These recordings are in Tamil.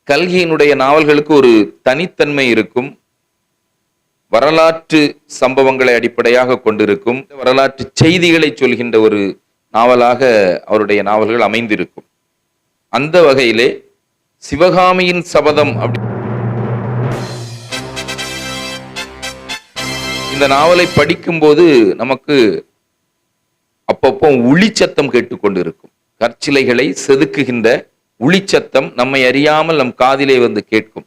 கல்கியினுடைய நாவல்களுக்கு ஒரு தனித்தன்மை இருக்கும். வரலாற்று சம்பவங்களை அடிப்படையாக கொண்டிருக்கும். வரலாற்று செய்திகளை சொல்கின்ற ஒரு நாவலாக அவருடைய நாவல்கள் அமைந்திருக்கும். அந்த வகையிலே சிவகாமியின் சபதம் இந்த நாவலை படிக்கும்போது நமக்கு அப்பப்போ ஒளிச்சத்தம் கேட்டுக்கொண்டிருக்கும். கற்சிலைகளை செதுக்குகின்ற ஒளிச்சத்தம் நம்மை அறியாமல் நம் காதிலே வந்து கேட்கும்.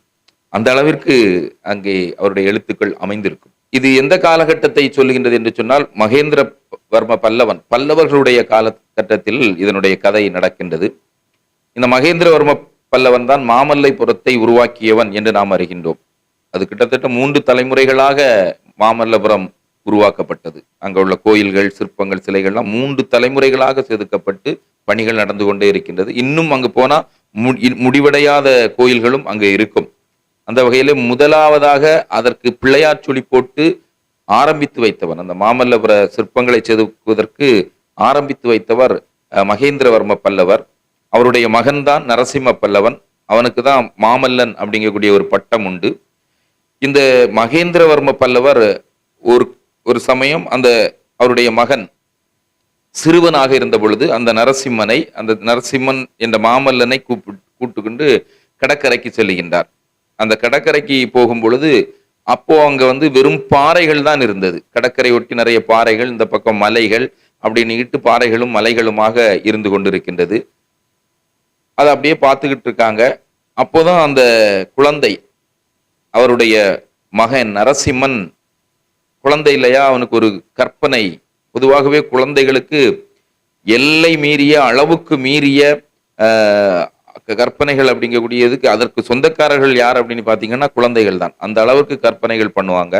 அந்த அளவிற்கு அங்கே அவருடைய எழுத்துக்கள் அமைந்திருக்கும். இது எந்த காலகட்டத்தை சொல்லுகின்றது என்று சொன்னால், மகேந்திரவர்ம பல்லவர்களுடைய காலகட்டத்தில் இதனுடைய கதை நடக்கின்றது. இந்த மகேந்திரவர்ம பல்லவன் தான் மாமல்லைபுரத்தை உருவாக்கியவன் என்று நாம் அறிகின்றோம். அது கிட்டத்தட்ட 3 தலைமுறைகளாக மாமல்லபுரம் உருவாக்கப்பட்டது. அங்க உள்ள கோயில்கள், சிற்பங்கள், சிலைகள்லாம் 3 தலைமுறைகளாக செதுக்கப்பட்டு பணிகள் நடந்து கொண்டே இருக்கின்றது. இன்னும் அங்கு போனா முடிவடையாத கோயில்களும் அங்கே இருக்கும். அந்த வகையிலே முதலாவதாக அதற்கு பிள்ளையார் சொல்லி போட்டு ஆரம்பித்து வைத்தவன், அந்த மாமல்லபுர சிற்பங்களை செதுக்குவதற்கு ஆரம்பித்து வைத்தவர் மகேந்திரவர்ம பல்லவர். அவருடைய மகன்தான் நரசிம்ம பல்லவன். அவனுக்கு தான் மாமல்லன் அப்படிங்கக்கூடிய ஒரு பட்டம் உண்டு. இந்த மகேந்திரவர்ம பல்லவர் ஒரு சமயம் அந்த அவருடைய மகன் சிறுவனாக இருந்த பொழுது அந்த நரசிம்மன் என்ற மாமல்லனை கூட்டுக்கொண்டு கடற்கரைக்கு செல்லுகின்றார். அந்த கடற்கரைக்கு போகும் பொழுது அப்போ அங்க வந்து வெறும் பாறைகள் தான் இருந்தது. கடற்கரை ஒட்டி நிறைய பாறைகள், இந்த பக்கம் மலைகள், அப்படின்னு பாறைகளும் மலைகளுமாக இருந்து கொண்டிருக்கின்றது. அதை அப்படியே பார்த்துக்கிட்டு இருக்காங்க. அப்போதான் அந்த குழந்தை, அவருடைய மகன் நரசிம்மன் குழந்தை இல்லையா, அவனுக்கு ஒரு கற்பனை. பொதுவாகவே குழந்தைகளுக்கு எல்லை மீறிய, அளவுக்கு மீறிய கற்பனைகள் அப்படிங்கக்கூடியதுக்கு அதற்கு சொந்தக்காரர்கள் யார் அப்படின்னு பார்த்தீங்கன்னா குழந்தைகள் தான். அந்த அளவுக்கு கற்பனைகள் பண்ணுவாங்க.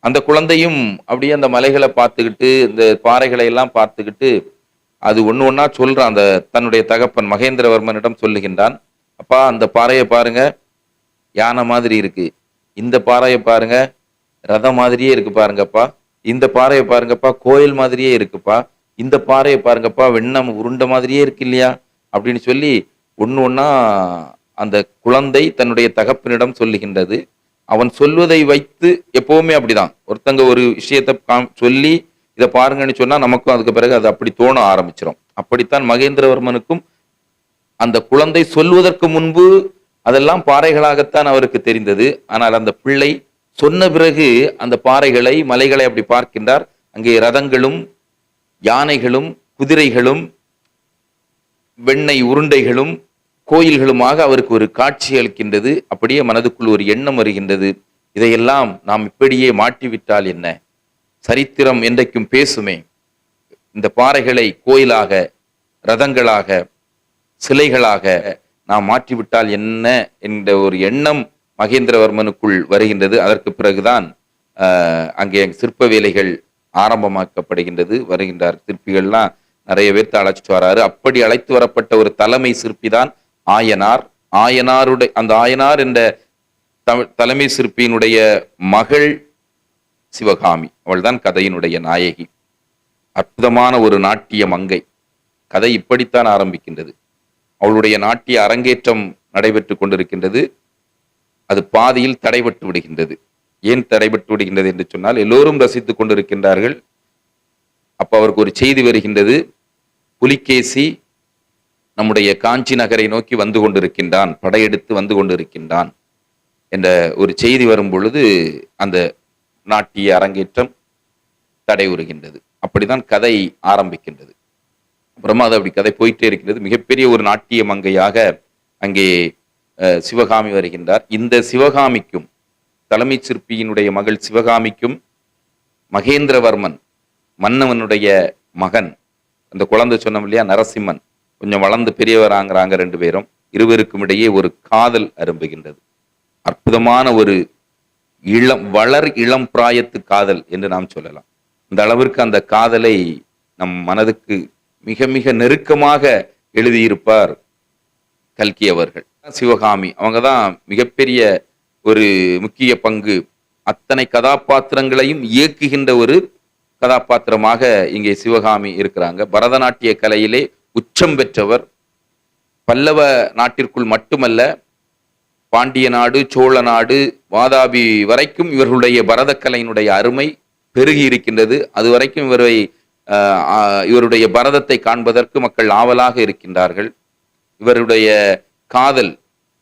அந்த குழந்தையும் அப்படியே அந்த மலைகளை பார்த்துக்கிட்டு, இந்த பாறைகளை எல்லாம் பார்த்துக்கிட்டு, அது ஒன்று ஒன்றா சொல்றான். அந்த தன்னுடைய தகப்பன் மகேந்திரவர்மனிடம் சொல்லுகின்றான், அப்பா அந்த பாறையை பாருங்க, யானை மாதிரி இருக்கு. இந்த பாறையை பாருங்க, ரதம் மாதிரியே இருக்கு பாருங்கப்பா. இந்த பாறையை பாருங்கப்பா, கோயில் மாதிரியே இருக்குப்பா. இந்த பாறையை பாருங்கப்பா, வெண்ணம் உருண்டை மாதிரியே இருக்கு இல்லையா அப்படின்னு சொல்லி ஒன்று ஒன்றா அந்த குழந்தை தன்னுடைய தகப்பனிடம் சொல்லுகின்றது. அவன் சொல்வதை வைத்து எப்பவுமே அப்படிதான், ஒருத்தங்க ஒரு விஷயத்தை சொல்லி இதை பாருங்கன்னு சொன்னா நமக்கும் அதுக்கு பிறகு அது அப்படி தோண ஆரம்பிச்சிடும். அப்படித்தான் மகேந்திரவர்மனுக்கும் அந்த குழந்தை சொல்வதற்கு முன்பு அதெல்லாம் பாறைகளாகத்தான் அவருக்கு தெரிந்தது. ஆனால் அந்த பிள்ளை சொன்ன பிறகு அந்த பாறைகளை, மலைகளை அப்படி பார்க்கின்றார். அங்கே ரதங்களும் யானைகளும் குதிரைகளும் வெண்ணெய் உருண்டைகளும் கோயில்களுமாக அவருக்கு ஒரு காட்சி அளிக்கின்றது. அப்படியே மனதுக்குள் ஒரு எண்ணம் வருகின்றது, இதையெல்லாம் நாம் இப்படியே மாட்டிவிட்டால் என்ன, சரித்திரம் என்றைக்கும் பேசுமே, இந்த பாறைகளை கோயிலாக, ரதங்களாக, சிலைகளாக நாம் மாற்றிவிட்டால் என்ன என்ற ஒரு எண்ணம் மகேந்திரவர்மனுக்குள் வருகின்றது. அதற்கு பிறகுதான் அங்கே சிற்ப வேலைகள் ஆரம்பமாக்கப்படுகின்றது. வருகின்றார் சிற்பிகள்லாம் நிறைய பேர்த்து அழைச்சிட்டு வராரு. அப்படி அழைத்து வரப்பட்ட ஒரு தலைமை சிற்பி தான் ஆயனார். அந்த ஆயனார் என்ற தலைமை சிற்பியினுடைய மகள் சிவகாமி. அவள்தான் கதையினுடைய நாயகி. அற்புதமான ஒரு நாட்டிய மங்கை. கதை இப்படித்தான் ஆரம்பிக்கின்றது. அவளுடைய நாட்டிய அரங்கேற்றம் நடைபெற்று கொண்டிருக்கின்றது. அது பாதியில் தடைபட்டு விடுகின்றது. ஏன் தடைபட்டு விடுகின்றது என்று சொன்னால், எல்லோரும் ரசித்துக் கொண்டிருக்கின்றார்கள். அப்ப அவருக்கு ஒரு செய்தி வருகின்றது, புலிகேசி நம்முடைய காஞ்சி நகரை நோக்கி வந்து கொண்டிருக்கின்றான், படையெடுத்து வந்து கொண்டிருக்கின்றான் என்ற ஒரு செய்தி வரும் பொழுது அந்த நாட்டிய அரங்கேற்றம் தடையுறுகின்றது. அப்படிதான் கதை ஆரம்பிக்கின்றது. அப்புறமா அது அப்படி கதை போயிட்டே இருக்கின்றது. மிகப்பெரிய ஒரு நாட்டிய மங்கையாக அங்கே சிவகாமி வருகின்றார். இந்த சிவகாமிக்கும், தலைமை சிற்பியினுடைய மகள் சிவகாமிக்கும், மகேந்திரவர்மன் மன்னவனுடைய மகன், அந்த குழந்தை சொன்னோம் இல்லையா நரசிம்மன், கொஞ்சம் வளர்ந்து பெரியவராங்கிறாங்க 2 பேரும். இருவருக்கும் இடையே ஒரு காதல் அரும்புகின்றது. அற்புதமான ஒரு வளர் இளம் பிராயத்து காதல் என்று நாம் சொல்லலாம். இந்த அளவிற்கு அந்த காதலை நம் மனதுக்கு மிக மிக நெருக்கமாக எழுதியிருப்பார் கல்கி அவர்கள். சிவகாமி அவங்கதான் மிகப்பெரிய ஒரு முக்கிய பங்கு. அத்தனை கதாபாத்திரங்களையும் இயக்குகின்ற ஒரு கதாபாத்திரமாக இங்கே சிவகாமி இருக்கிறாங்க. பரதநாட்டிய கலையிலே உச்சம் பெற்றவர். பல்லவ நாட்டிற்குள் மட்டுமல்ல, பாண்டிய நாடு, சோழ நாடு, வாதாபி வரைக்கும் இவர்களுடைய பரதக்கலையினுடைய அருமை பெருகி இருக்கின்றது. அது வரைக்கும் இவருடைய பரதத்தை காண்பதற்கு மக்கள் ஆவலாக இருக்கின்றார்கள். இவருடைய காதல்,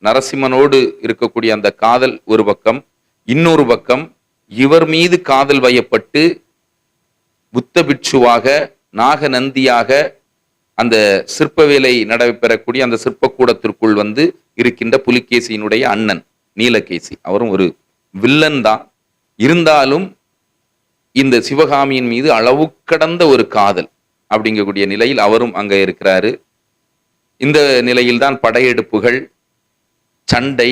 நரசிம்மனோடு இருக்கக்கூடிய அந்த காதல் ஒரு பக்கம், இன்னொரு பக்கம் இவர் மீது காதல் வயப்பட்டு புத்த பிட்சுவாக, நாகநந்தியாக அந்த சிற்ப வேலை நடைபெறக்கூடிய அந்த சிற்பக்கூடத்திற்குள் இருக்கின்ற புலிகேசியினுடைய அண்ணன் நீலகேசி. அவரும் ஒரு வில்லன் தான். இருந்தாலும் இந்த சிவகாமியின் மீது அளவு கடந்த ஒரு காதல் அப்படிங்கக்கூடிய நிலையில் அவரும் அங்க இருக்கிறாரு. இந்த நிலையில்தான் படையெடுப்புகள், சண்டை,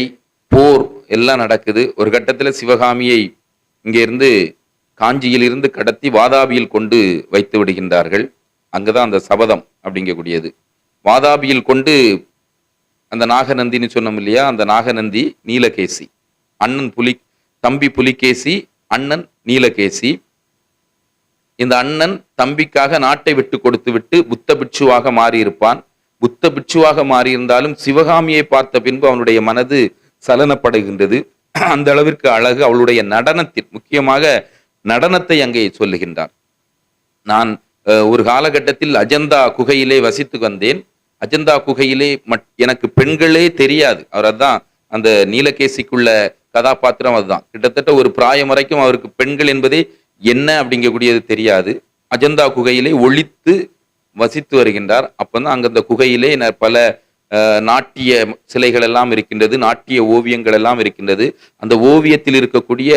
போர் எல்லாம் நடக்குது. ஒரு கட்டத்துல சிவகாமியை இங்க இருந்து காஞ்சியில் இருந்து கடத்தி வாதாபியில் கொண்டு வைத்து விடுகின்றார்கள். அங்கதான் அந்த சபதம் அப்படிங்கக்கூடியது. வாதாபியில் கொண்டு அந்த நாகநந்தின்னு சொன்னோம் இல்லையா, அந்த நாகநந்தி நீலகேசி, தம்பி புலிகேசி, அண்ணன் நீலகேசி. இந்த அண்ணன் தம்பிக்காக நாட்டை விட்டு கொடுத்து விட்டு புத்த பிட்சுவாக மாறியிருப்பான். புத்த பிட்சுவாக மாறியிருந்தாலும் சிவகாமியை பார்த்த பின்பு அவனுடைய மனது சலனப்படுகின்றது. அந்த அளவிற்கு அழகு அவளுடைய நடனத்தில், முக்கியமாக நடனத்தை அங்கே சொல்லுகின்றார். நான் ஒரு காலகட்டத்தில் அஜந்தா குகையிலே வசித்து வந்தேன். அஜந்தா குகையிலே எனக்கு பெண்களே தெரியாது. அவர் அதான் அந்த நீலகேசிக்குள்ள கதாபாத்திரம் அதுதான். கிட்டத்தட்ட ஒரு பிராயம் வரைக்கும் அவருக்கு பெண்கள் என்பதே என்ன அப்படிங்கக்கூடியது தெரியாது. அஜந்தா குகையிலே ஒளித்து வசித்து வருகின்றார். அப்பதான் அங்க அந்த குகையிலே பல நாட்டிய சிலைகள் எல்லாம் இருக்கின்றது, நாட்டிய ஓவியங்கள் எல்லாம் இருக்கின்றது. அந்த ஓவியத்தில் இருக்கக்கூடிய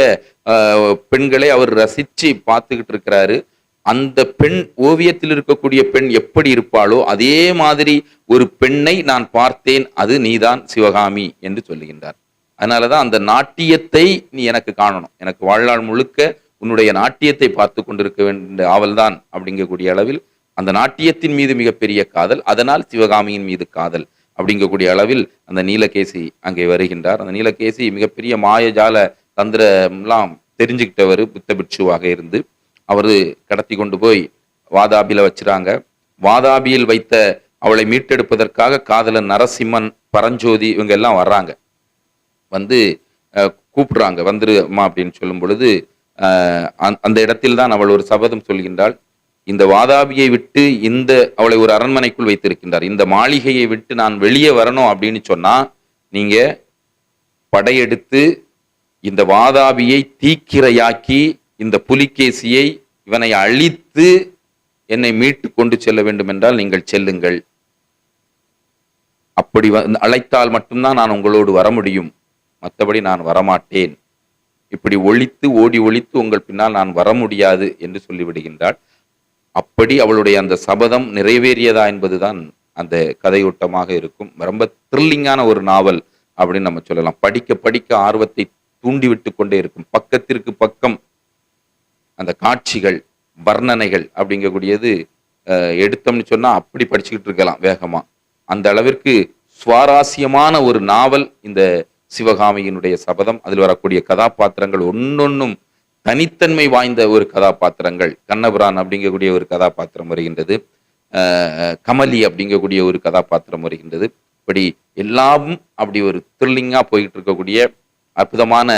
பெண்களை அவர் ரசிச்சு பார்த்துக்கிட்டு இருக்கிறாரு. அந்த பெண், ஓவியத்தில் இருக்கக்கூடிய பெண் எப்படி இருப்பாளோ அதே மாதிரி ஒரு பெண்ணை நான் பார்த்தேன், அது நீதான் சிவகாமி என்று சொல்லுகின்றார். அதனாலதான் அந்த நாட்டியத்தை நீ எனக்கு காணணும், எனக்கு வாழ்நாள் முழுக்க உன்னுடைய நாட்டியத்தை பார்த்து கொண்டிருக்க வேண்டிய ஆவல்தான் அப்படிங்கக்கூடிய அளவில் அந்த நாட்டியத்தின் மீது மிகப்பெரிய காதல், அதனால் சிவகாமியின் மீது காதல் அப்படிங்கக்கூடிய அளவில் அந்த நீலகேசி அங்கே வருகின்றார். அந்த நீலகேசி மிகப்பெரிய மாயஜால தந்திரம்லாம் தெரிஞ்சுக்கிட்டவர், புத்த பிட்சுவாக இருந்து. அவரு கடத்தி கொண்டு போய் வாதாபியில வச்சுறாங்க. வாதாபியில் வைத்த அவளை மீட்டெடுப்பதற்காக காதலன் நரசிம்மன், பரஞ்சோதி இவங்க எல்லாம் வர்றாங்க. கூப்பிடுறாங்க, வந்துருமா அப்படின்னு சொல்லும் பொழுது அந்த இடத்தில் தான் அவள் ஒரு சபதம் சொல்கின்றாள். இந்த வாதாபியை விட்டு அவளை ஒரு அரண்மனைக்குள் வைத்திருக்கின்றார். இந்த மாளிகையை விட்டு நான் வெளியே வரணும் அப்படின்னு சொன்னா நீங்க படையெடுத்து இந்த வாதாபியை தீக்கிரையாக்கி இந்த புலிகேசியை இவனை அழித்து என்னை மீட்டு கொண்டு செல்ல வேண்டும் என்றால் நீங்கள் செல்லுங்கள். அப்படி அழைத்தால் மட்டும்தான் நான் உங்களோடு வர முடியும், மற்றபடி நான் வரமாட்டேன். இப்படி ஓடி ஒழித்து உங்கள் பின்னால் நான் வர முடியாது என்று சொல்லிவிடுகின்றாள். அப்படி அவளுடைய அந்த சபதம் நிறைவேறியதா என்பதுதான் அந்த கதையோட்டமாக இருக்கும். ரொம்ப த்ரில்லிங்கான ஒரு நாவல் அப்படின்னு நம்ம சொல்லலாம். படிக்க படிக்க ஆர்வத்தை தூண்டிவிட்டு கொண்டே இருக்கும். பக்கத்திற்கு பக்கம் அந்த காட்சிகள், வர்ணனைகள் அப்படிங்கக்கூடியது எடுத்தோம்னு சொன்னா அப்படி படிச்சுக்கிட்டு இருக்கலாம் வேகமா. அந்த அளவிற்கு சுவாரஸ்யமான ஒரு நாவல் இந்த சிவகாமியினுடைய சபதம். அதில் வரக்கூடிய கதாபாத்திரங்கள் ஒன்னொன்னும் தனித்தன்மை வாய்ந்த ஒரு கதாபாத்திரங்கள். கண்ணபுரான் அப்படிங்கக்கூடிய ஒரு கதாபாத்திரம் வருகின்றது, கமலி அப்படிங்கக்கூடிய ஒரு கதாபாத்திரம் வருகின்றது. இப்படி எல்லாமும் அப்படி ஒரு த்ரில்லிங்கா போயிட்டு இருக்கக்கூடிய அற்புதமான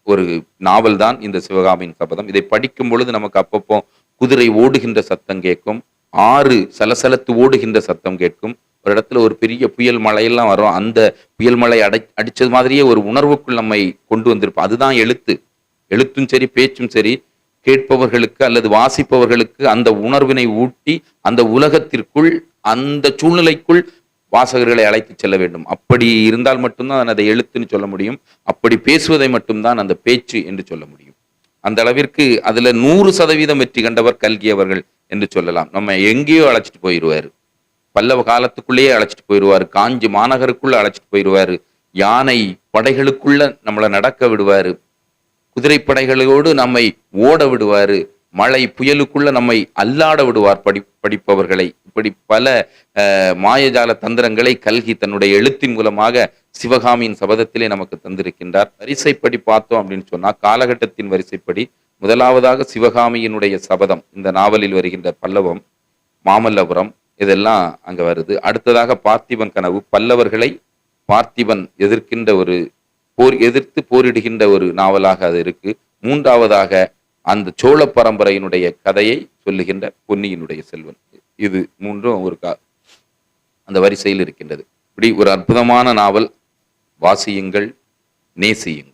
ஒரு நாவல் தான் இந்த சிவகாமியின் சபதம். இதை படிக்கும் பொழுது நமக்கு அப்பப்போ குதிரை ஓடுகின்ற சத்தம் கேட்கும், ஆறு சலசலத்து ஓடுகின்ற சத்தம் கேட்கும். ஒரு இடத்துல ஒரு பெரிய புயல் மழையெல்லாம் வரும். அந்த புயல் மழை அடிச்சது மாதிரியே ஒரு உணர்வுக்குள் நம்மை கொண்டு வந்திருப்போம். அதுதான் எழுத்தும் சரி பேச்சும் சரி, கேட்பவர்களுக்கு அல்லது வாசிப்பவர்களுக்கு அந்த உணர்வினை ஊட்டி அந்த உலகத்திற்குள், அந்த சூழ்நிலைக்குள் வாசகர்களை அழைத்து செல்ல வேண்டும். அப்படி இருந்தால் மட்டும்தான் அதை எழுத்துன்னு சொல்ல முடியும். அப்படி பேசுவதை மட்டும்தான் அந்த பேச்சு என்று சொல்ல முடியும். அந்த அளவிற்கு அதுல 100% வெற்றி கண்டவர் கல்கி அவர்கள் என்று சொல்லலாம். நம்ம எங்கேயோ அழைச்சிட்டு போயிடுவாரு, பல்லவ காலத்துக்குள்ளேயே அழைச்சிட்டு போயிடுவாரு, காஞ்சி மாநகருக்குள்ள அழைச்சிட்டு போயிடுவாரு, யானை படைகளுக்குள்ள நம்மளை நடக்க விடுவாரு, குதிரைப்படைகளோடு நம்மை ஓட விடுவாரு, மழை புயலுக்குள்ள நம்மை அல்லாட விடுவார் படிப்பவர்களை. இப்படி பல மாயஜால தந்திரங்களை கல்கி தன்னுடைய எழுத்தின் மூலமாக சிவகாமியின் சபதத்திலே நமக்கு தந்திருக்கின்றார். வரிசைப்படி பார்த்தோம் அப்படின்னு சொன்னா, காலகட்டத்தின் வரிசைப்படி முதலாவதாக சிவகாமியினுடைய சபதம் இந்த நாவலில் வருகின்ற பல்லவம், மாமல்லபுரம் இதெல்லாம் அங்க வருது. அடுத்ததாக பார்த்திபன் கனவு, பல்லவர்களை பார்த்திபன் எதிர்க்கின்ற ஒரு எதிர்த்து போரிடுகின்ற ஒரு நாவலாக அது இருக்கு. மூன்றாவதாக அந்த சோழ பரம்பரையினுடைய கதையை சொல்லுகின்ற பொன்னியினுடைய செல்வன். இது மூன்றும் அந்த வரிசையில் இருக்கின்றது. இப்படி ஒரு அற்புதமான நாவல். வாசியுங்கள், நேசியுங்கள்.